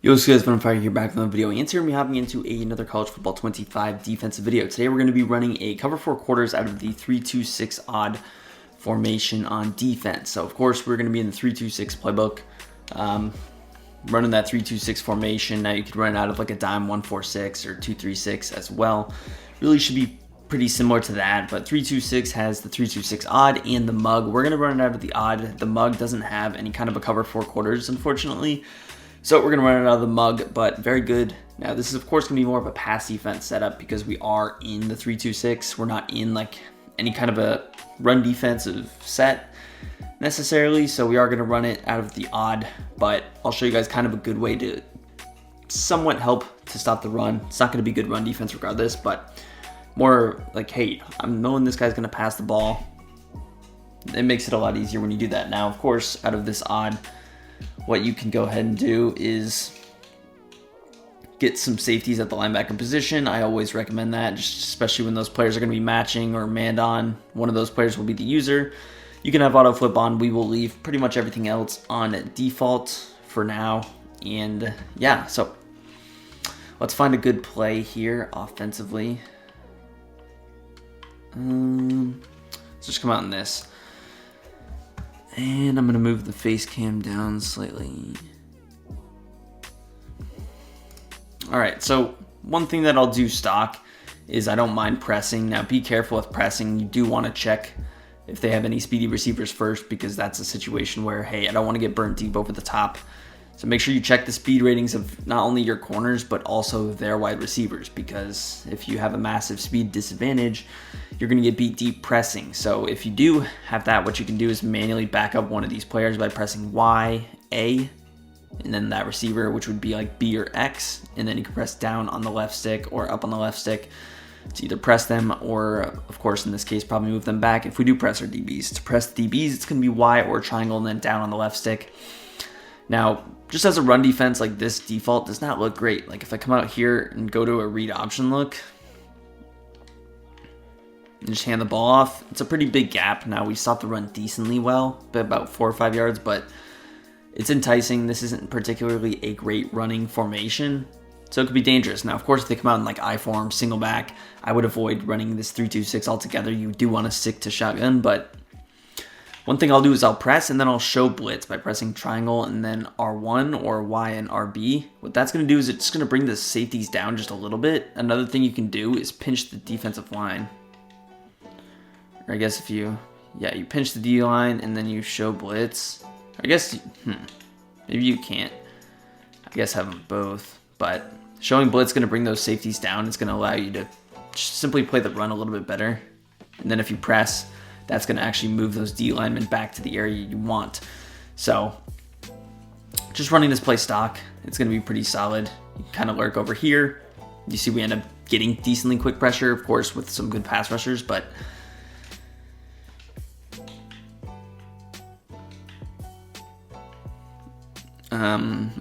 Yo, what's good? It's Fire here, back with another video. And today we're hopping into another College Football 25 defensive video. Today we're going to be running a cover 4 quarters out of the 3-2-6 odd formation on defense. So of course we're going to be in the 3-2-6 playbook, running that 3-2-6 formation. Now you could run it out of like a dime 1-4-6 or 2-3-6 as well. Really should be pretty similar to that, but 3-2-6 has the 3-2-6 odd and the mug. We're going to run it out of the odd. The mug doesn't have any kind of a cover 4 quarters, unfortunately. So we're going to run it out of the mug, but very good. Now this is of course going to be more of a pass defense setup because we are in the 3-2-6. We're not in like any kind of a run defensive set necessarily. So we are going to run it out of the odd, but I'll show you guys kind of a good way to somewhat help to stop the run. It's not going to be good run defense regardless, but more like, hey, I'm knowing this guy's going to pass the ball. It makes it a lot easier when you do that. Now, of course, out of this odd, what you can go ahead and do is get some safeties at the linebacker position. I always recommend that, just especially when those players are going to be matching or manned on. One of those players will be the user. You can have auto flip on. We will leave pretty much everything else on default for now. And yeah, so let's find a good play here offensively. Let's just come out in this. And I'm going to move the face cam down slightly. Alright, so one thing that I'll do stock is I don't mind pressing. Now be careful with pressing. You do want to check if they have any speedy receivers first, because that's a situation where, hey, I don't want to get burnt deep over the top. So make sure you check the speed ratings of not only your corners, but also their wide receivers, because if you have a massive speed disadvantage, you're going to get beat deep pressing. So if you do have that, what you can do is manually back up one of these players by pressing Y, A, and then that receiver, which would be like B or X, and then you can press down on the left stick or up on the left stick to either press them or, of course, in this case, probably move them back. If we do press our DBs, to press the DBs, it's going to be Y or triangle and then down on the left stick. Now, just as a run defense, like this default does not look great. Like if I come out here and go to a read option look and just hand the ball off, it's a pretty big gap. Now we stopped the run decently well, about 4 or 5 yards, but it's enticing. This isn't particularly a great running formation, so it could be dangerous. Now, of course, if they come out in like I form, single back, I would avoid running this 3-2-6 altogether. You do want to stick to shotgun, but one thing I'll do is I'll press and then I'll show blitz by pressing triangle and then R1 or Y and RB. What that's going to do is it's going to bring the safeties down just a little bit. Another thing you can do is pinch the defensive line. Or I guess if you pinch the D line and then you show blitz. I guess, maybe you can't. I guess have them both. But showing blitz is going to bring those safeties down. It's going to allow you to just simply play the run a little bit better. And then if you press, that's going to actually move those D linemen back to the area you want. So just running this play stock, it's going to be pretty solid. You kind of lurk over here. You see we end up getting decently quick pressure, of course, with some good pass rushers, but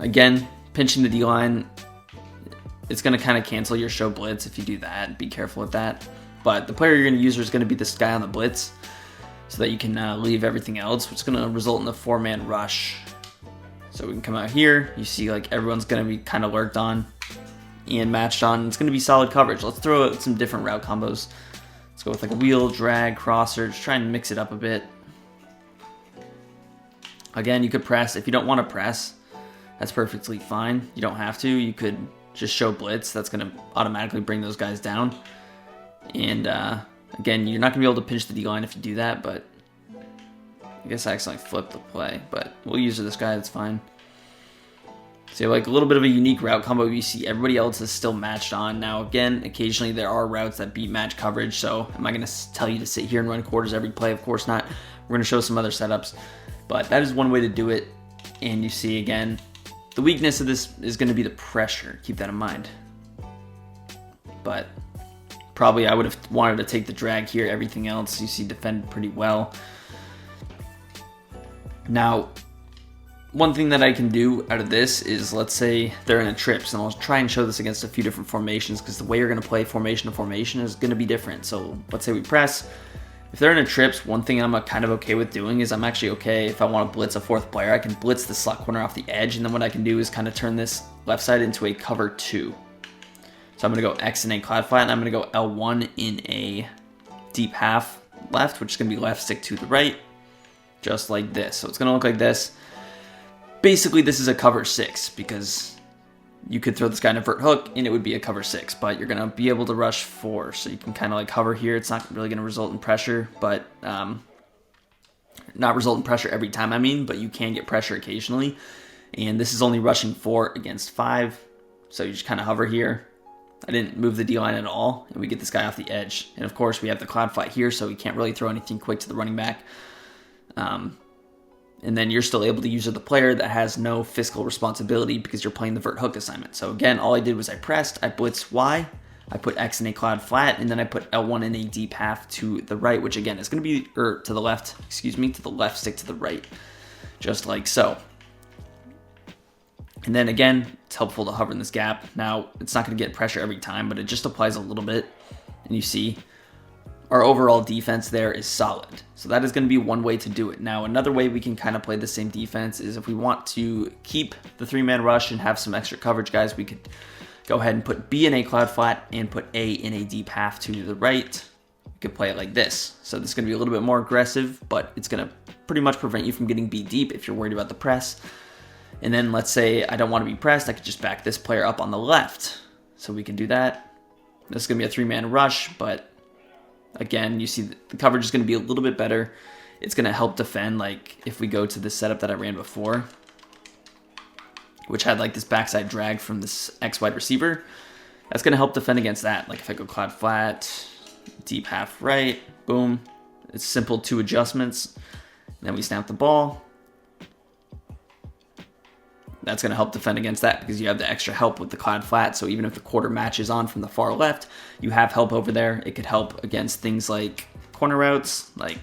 again, pinching the D line, it's going to kind of cancel your show blitz if you do that. Be careful with that. But the player you're going to use is going to be this guy on the blitz, so that you can leave everything else, which is going to result in a 4-man rush. So we can come out here. You see like everyone's going to be kind of lurked on and matched on. It's going to be solid coverage. Let's throw out some different route combos. Let's go with like a wheel, drag, crosser. Just try and mix it up a bit. Again, you could press. If you don't want to press, that's perfectly fine. You don't have to. You could just show blitz. That's going to automatically bring those guys down. And again, you're not going to be able to pinch the D-line if you do that, but I guess I accidentally flipped the play, but we'll use this guy, that's fine. So like a little bit of a unique route combo. You see everybody else is still matched on. Now again, occasionally there are routes that beat match coverage, so am I going to tell you to sit here and run quarters every play? Of course not. We're going to show some other setups, but that is one way to do it. And you see again, the weakness of this is going to be the pressure. Keep that in mind. But probably I would have wanted to take the drag here. Everything else you see defend pretty well. Now, one thing that I can do out of this is, let's say they're in a trips, and I'll try and show this against a few different formations because the way you're going to play formation to formation is going to be different. So let's say we press, If they're in a trips, one thing I'm kind of okay with doing is I'm actually okay if I want to blitz a fourth player, I can blitz the slot corner off the edge, and then what I can do is kind of turn this left side into a cover 2. So I'm going to go X in a cloud flat, and I'm going to go L1 in a deep half left, which is going to be left stick to the right, just like this. So it's going to look like this. Basically, this is a cover 6 because you could throw this guy in a vert hook and it would be a cover 6, but you're going to be able to rush 4. So you can kind of like hover here. It's not really going to result in pressure, but not result in pressure every time, I mean, but you can get pressure occasionally. And this is only rushing 4 against 5. So you just kind of hover here. I didn't move the D-line at all, and we get this guy off the edge. And of course, we have the cloud flat here, so we can't really throw anything quick to the running back. And then you're still able to use the player that has no fiscal responsibility because you're playing the vert hook assignment. So again, all I did was I pressed, I blitzed Y, I put X in a cloud flat, and then I put L1 in a deep half to the right, which again is going to be, to the left, to the left stick to the right, just like so. And then again, it's helpful to hover in this gap. Now, it's not going to get pressure every time, but it just applies a little bit. And you see, our overall defense there is solid. So that is going to be one way to do it. Now, another way we can kind of play the same defense is if we want to keep the 3-man rush and have some extra coverage, guys, we could go ahead and put B in a cloud flat and put A in a deep half to the right. We could play it like this. So this is going to be a little bit more aggressive, but it's going to pretty much prevent you from getting B deep if you're worried about the press. And then let's say I don't want to be pressed, I could just back this player up on the left. So we can do that. This is going to be a 3-man rush, but again, you see the coverage is going to be a little bit better. It's going to help defend, like if we go to the setup that I ran before, which had like this backside drag from this X wide receiver. That's going to help defend against that. Like if I go cloud flat, deep half right, boom. It's simple 2 adjustments. And then we snap the ball. That's going to help defend against that because you have the extra help with the cloud flat. So even if the quarter matches on from the far left, you have help over there. It could help against things like corner routes, like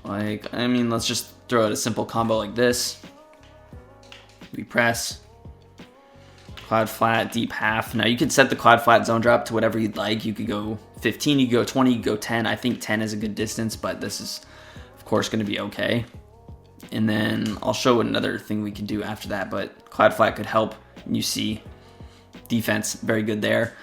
I mean, let's just throw out a simple combo like this. We press, cloud flat, deep half. Now you can set the cloud flat zone drop to whatever you'd like. You could go 15, you could go 20, you could go 10. I think 10 is a good distance, but this is, of course, going to be okay. And then I'll show another thing we can do after that, but cloud flat could help. You see defense, very good there.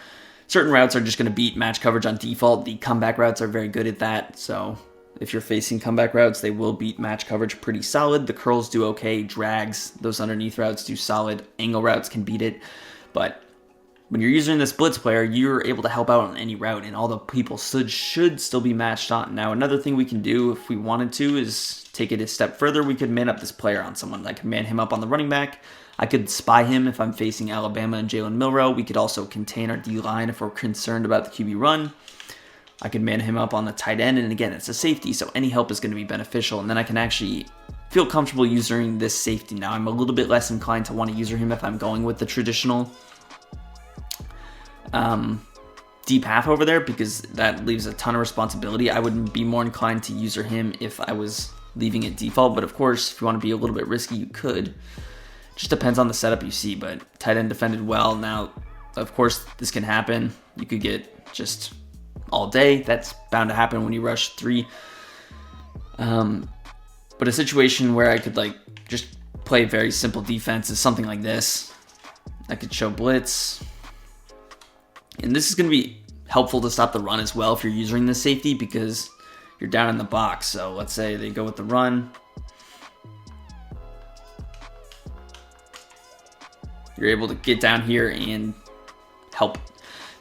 Certain routes are just going to beat match coverage on default. The comeback routes are very good at that, so if you're facing comeback routes, they will beat match coverage pretty solid. The curls do okay. Drags, those underneath routes do solid. Angle routes can beat it. But when you're using this blitz player, you're able to help out on any route, and all the people should still be matched on. Now, another thing we can do if we wanted to is take it a step further. We could man up this player on someone. I could man him up on the running back. I could spy him if I'm facing Alabama and Jalen Milroe. We could also contain our D-line if we're concerned about the QB run. I could man him up on the tight end, and again, it's a safety, so any help is going to be beneficial, and then I can actually feel comfortable using this safety. Now, I'm a little bit less inclined to want to user him if I'm going with the traditional deep half over there, because that leaves a ton of responsibility. I would be more inclined to user him if I was leaving it default, but of course, if you want to be a little bit risky, you could. Just depends on the setup you see, but tight end defended well. Now, of course, this can happen. You could get just all day. That's bound to happen when you rush 3. But a situation where I could like just play very simple defense is something like this. I could show blitz. And this is going to be helpful to stop the run as well if you're using this safety because you're down in the box. So let's say they go with the run. You're able to get down here and help.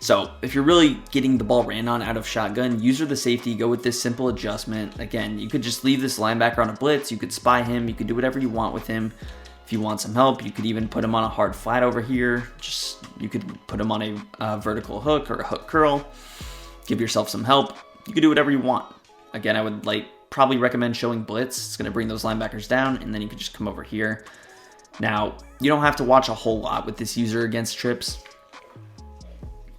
So if you're really getting the ball ran on out of shotgun, user the safety, go with this simple adjustment. Again, you could just leave this linebacker on a blitz. You could spy him. You could do whatever you want with him. If you want some help, you could even put him on a hard flat over here. You could put him on a vertical hook or a hook curl. Give yourself some help. You could do whatever you want. Again, I would probably recommend showing blitz. It's going to bring those linebackers down, and then you could just come over here. Now, you don't have to watch a whole lot with this user against trips,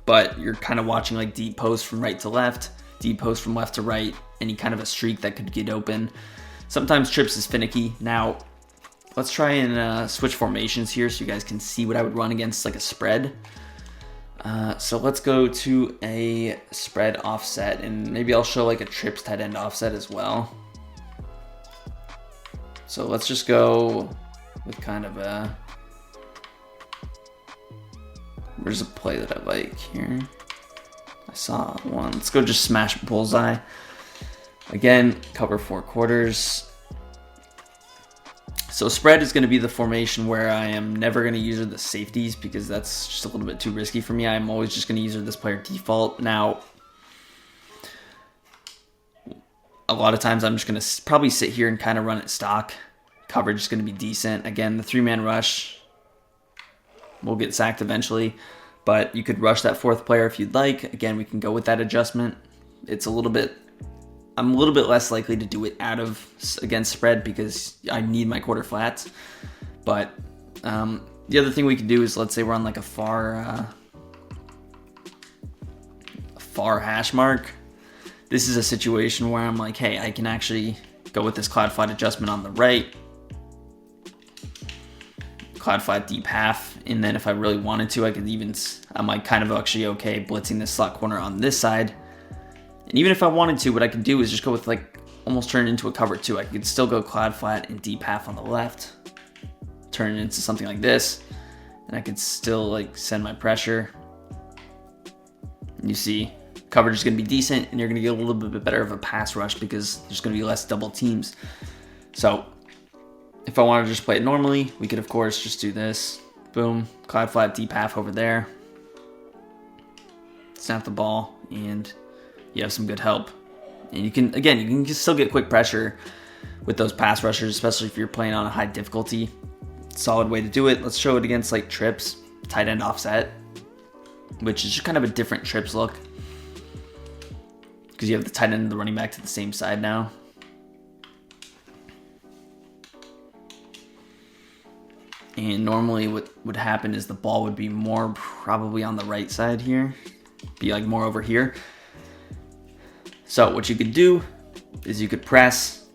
but you're kind of watching like deep post from right to left, deep post from left to right, any kind of a streak that could get open. Sometimes trips is finicky. Now, let's try and switch formations here so you guys can see what I would run against like a spread. So let's go to a spread offset, and maybe I'll show like a trips tight end offset as well. So let's just go with kind of a, where's a play that I like here? I saw one. Let's go just smash bullseye. Again, cover 4 quarters. So spread is going to be the formation where I am never going to use the safeties because that's just a little bit too risky for me. I'm always just going to use this player default. Now, a lot of times I'm just going to probably sit here and kind of run it stock. Coverage is going to be decent. Again, the 3-man rush will get sacked eventually, but you could rush that 4th player if you'd like. Again, we can go with that adjustment. It's a little bit, I'm a little bit less likely to do it out of against spread because I need my quarter flats. But the other thing we could do is, let's say we're on like a far hash mark. This is a situation where I'm like, hey, I can actually go with this cloud flat adjustment on the right, cloud flat deep half, and then if I really wanted to, I could even, I'm like kind of actually okay blitzing this slot corner on this side. And even if I wanted to, what I could do is just go with like almost turn it into a cover 2. I could still go cloud flat and deep half on the left, turn it into something like this, and I could still like send my pressure. And you see, coverage is going to be decent, and you're going to get a little bit better of a pass rush because there's going to be less double teams. So if I wanted to just play it normally, we could of course just do this. Boom, cloud flat deep half over there. Snap the ball, and you have some good help. And you can, again, you can still get quick pressure with those pass rushers, especially if you're playing on a high difficulty. Solid way to do it. Let's show it against like trips, tight end offset, which is just kind of a different trips look because you have the tight end and the running back to the same side now. And normally what would happen is the ball would be more probably on the right side here, be like more over here. So what you could do is you could press.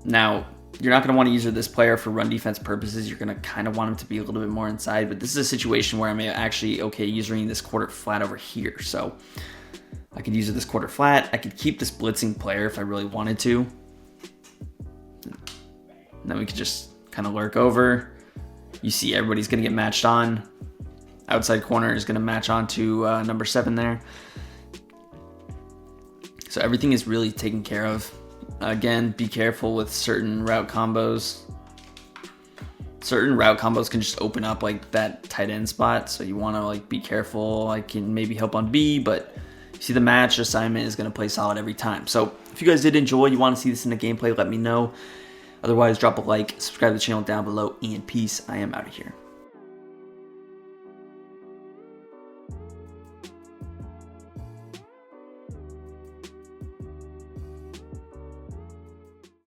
Now, you're not going to want to use this player for run defense purposes. You're going to kind of want him to be a little bit more inside, but this is a situation where I'm actually okay using this quarter flat over here. So I could use this quarter flat. I could keep this blitzing player if I really wanted to. And then we could just kind of lurk over. You see everybody's going to get matched on. Outside corner is going to match on to number 7 there. So everything is really taken care of. Again, be careful with certain route combos. Certain route combos can just open up like that tight end spot. So you want to like be careful. I can maybe help on B, but you see the match assignment is going to play solid every time. So if you guys did enjoy, you want to see this in a gameplay, let me know. Otherwise, drop a like, subscribe to the channel down below, and peace. I am out of here.